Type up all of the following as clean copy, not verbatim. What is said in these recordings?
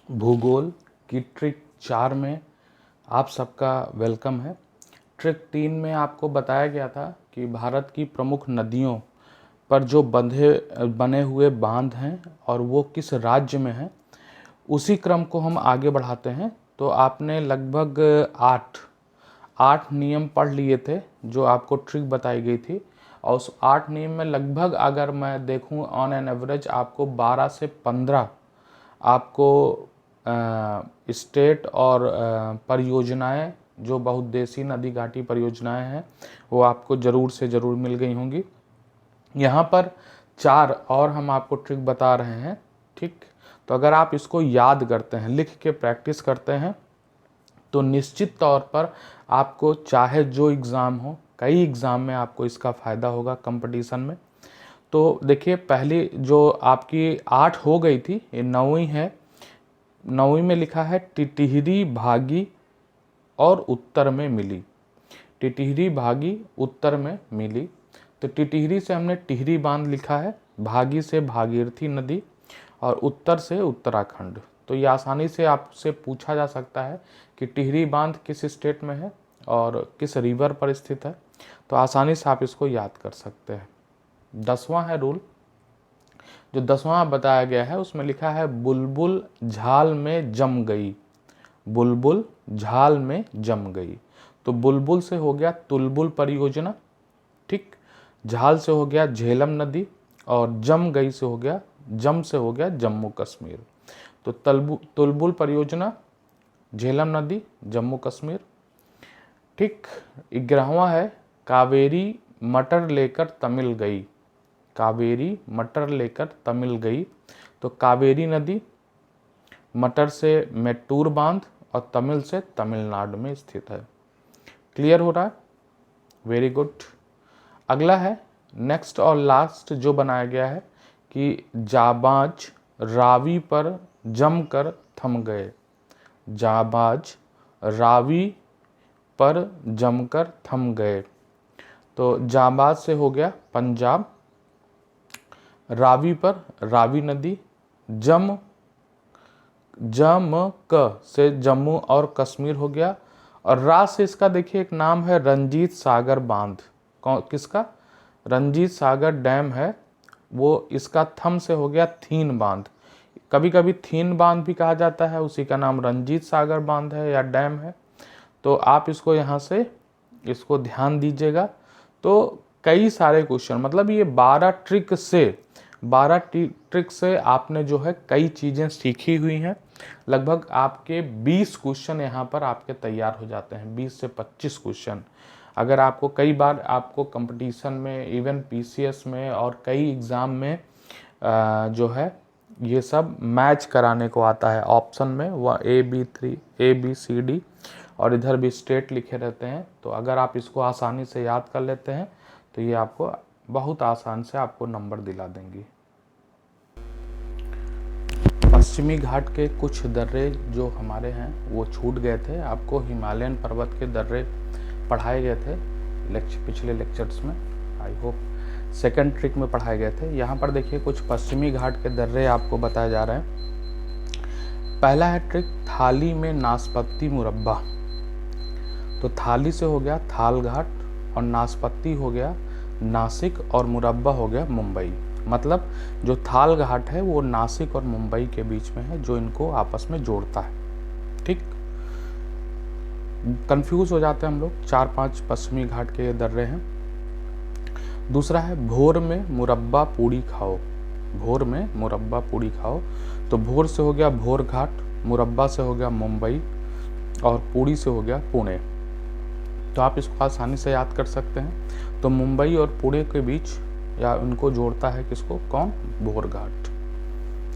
भूगोल की ट्रिक 4 में आप सबका वेलकम है। ट्रिक 3 में आपको बताया गया था कि भारत की प्रमुख नदियों पर जो बने हुए बांध हैं और वो किस राज्य में हैं, उसी क्रम को हम आगे बढ़ाते हैं। तो आपने लगभग 8 नियम पढ़ लिए थे जो आपको ट्रिक बताई गई थी, और उस 8 नियम में लगभग अगर मैं देखूं ऑन एन एवरेज आपको 12 से 15 आपको स्टेट और परियोजनाएं, जो बहुउद्देशीय नदी घाटी परियोजनाएं हैं, वो आपको ज़रूर से ज़रूर मिल गई होंगी। यहाँ पर 4 और हम आपको ट्रिक बता रहे हैं, ठीक। तो अगर आप इसको याद करते हैं, लिख के प्रैक्टिस करते हैं, तो निश्चित तौर पर आपको चाहे जो एग्ज़ाम हो, कई एग्ज़ाम में आपको इसका फ़ायदा होगा कंपटीशन में। तो देखिए, पहली जो आपकी 8 हो गई थी, ये 9वीं है। 9वीं में लिखा है टिटिहरी भागी और उत्तर में मिली। टिटिहरी भागी उत्तर में मिली। तो टिटिहरी से हमने टिहरी बांध लिखा है, भागी से भागीरथी नदी, और उत्तर से उत्तराखंड। तो ये आसानी से आपसे पूछा जा सकता है कि टिहरी बांध किस स्टेट में है और किस रिवर पर स्थित है। तो आसानी से आप इसको याद कर सकते हैं। 10वां है रूल। जो 10वां बताया गया है उसमें लिखा है बुलबुल झाल में जम गई। बुलबुल झाल में जम गई। तो बुलबुल से हो गया तुलबुल परियोजना, ठीक। झाल से हो गया झेलम नदी, और जम गई से हो गया जम्मू कश्मीर। तो तुलबुल परियोजना, झेलम नदी, जम्मू कश्मीर, ठीक। 11वां है कावेरी मटर लेकर तमिल गई। कावेरी मटर लेकर तमिल गई। तो कावेरी नदी मटर से मेट्टूर बांध और तमिल से तमिलनाडु में स्थित है। क्लियर हो रहा है? Very good. अगला है नेक्स्ट और लास्ट जो बनाया गया है कि जाबाज रावी पर जमकर थम गए। जाबाज रावी पर जमकर थम गए। तो जाबाज से हो गया पंजाब, रावी पर रावी नदी, जमक से जम्मू और कश्मीर हो गया, और रा से इसका देखिए एक नाम है रंजीत सागर बांध। किसका? रंजीत सागर डैम है वो। इसका थम से हो गया थीन बांध। कभी कभी थीन बांध भी कहा जाता है, उसी का नाम रंजीत सागर बांध है या डैम है। तो आप इसको यहाँ से इसको ध्यान दीजिएगा। तो कई सारे क्वेश्चन, मतलब ये 12 ट्रिक से आपने जो है कई चीज़ें सीखी हुई हैं। लगभग आपके 20 क्वेश्चन यहाँ पर आपके तैयार हो जाते हैं, 20 से 25 क्वेश्चन। अगर आपको कई बार आपको कंपटीशन में, इवन पीसीएस में और कई एग्ज़ाम में जो है ये सब मैच कराने को आता है ऑप्शन में, वह ABCD और इधर भी स्टेट लिखे रहते हैं। तो अगर आप इसको आसानी से याद कर लेते हैं तो ये आपको बहुत आसान से आपको नंबर दिला देंगी। पश्चिमी घाट के कुछ दर्रे जो हमारे हैं वो छूट गए थे। आपको हिमालयन पर्वत के दर्रे पढ़ाए गए थे पिछले लेक्चर्स में, आई होप सेकंड ट्रिक में पढ़ाए गए थे। यहाँ पर देखिए कुछ पश्चिमी घाट के दर्रे आपको बताए जा रहे हैं। पहला है ट्रिक थाली में नाशपत्ती मुरब्बा। तो थाली से हो गया थाल घाट, और नाशपत्ती हो गया नासिक, और मुरब्बा हो गया मुंबई। मतलब जो थाल घाट है वो नासिक और मुंबई के बीच में है, जो इनको आपस में जोड़ता है, ठीक। कंफ्यूज हो जाते हैं हम लोग। 4-5 पश्चिमी घाट के दर्रे हैं। दूसरा है भोर में मुरब्बा पूड़ी खाओ। भोर में मुरब्बा पूड़ी खाओ। तो भोर से हो गया भोर घाट, मुरब्बा से हो गया मुंबई, और पूड़ी से हो गया पुणे। तो आप इसको आसानी से याद कर सकते हैं। तो मुंबई और पुणे के बीच या उनको जोड़ता है किसको? कौन? भोर घाट।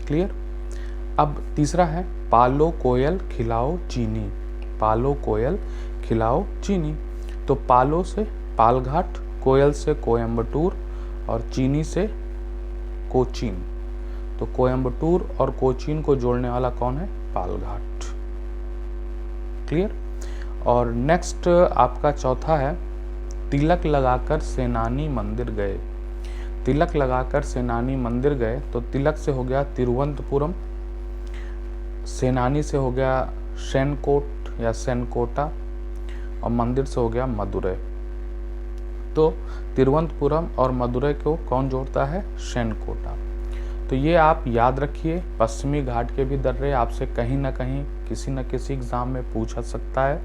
क्लियर। अब तीसरा है पालो कोयल खिलाओ चीनी। पालो कोयल खिलाओ चीनी। तो पालो से पालघाट, कोयल से कोयम्बटूर, और चीनी से कोचीन। तो कोयम्बटूर और कोचीन को जोड़ने वाला कौन है? पालघाट। क्लियर। और नेक्स्ट आपका चौथा है तिलक लगाकर सेनानी मंदिर गए। तिलक लगाकर सेनानी मंदिर गए। तो तिलक से हो गया तिरुवनंतपुरम, सेनानी से हो गया सेनकोट या सेनकोटा, और मंदिर से हो गया मदुरै। तो तिरुवनंतपुरम और मदुरै को कौन जोड़ता है? सेनकोटा। तो ये आप याद रखिए। पश्चिमी घाट के भी दर्रे आपसे कहीं ना कहीं किसी न किसी एग्ज़ाम में पूछा सकता है,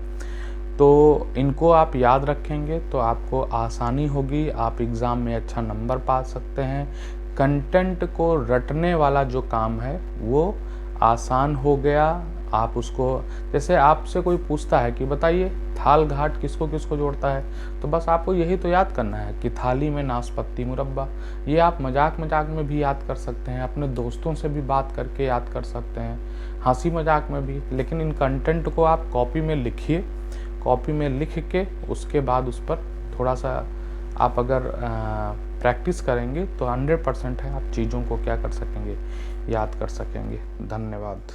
तो इनको आप याद रखेंगे तो आपको आसानी होगी, आप एग्ज़ाम में अच्छा नंबर पा सकते हैं। कंटेंट को रटने वाला जो काम है वो आसान हो गया। आप उसको, जैसे आपसे कोई पूछता है कि बताइए थाल घाट किसको किसको जोड़ता है, तो बस आपको यही तो याद करना है कि थाली में नाशपाती मुरब्बा। ये आप मजाक मजाक में भी याद कर सकते हैं, अपने दोस्तों से भी बात करके याद कर सकते हैं, हंसी मजाक में भी। लेकिन इन कंटेंट को आप कॉपी में लिखिए, कॉपी में लिख के उसके बाद उस पर थोड़ा सा आप अगर प्रैक्टिस करेंगे तो 100% है आप चीज़ों को क्या कर सकेंगे, याद कर सकेंगे। धन्यवाद।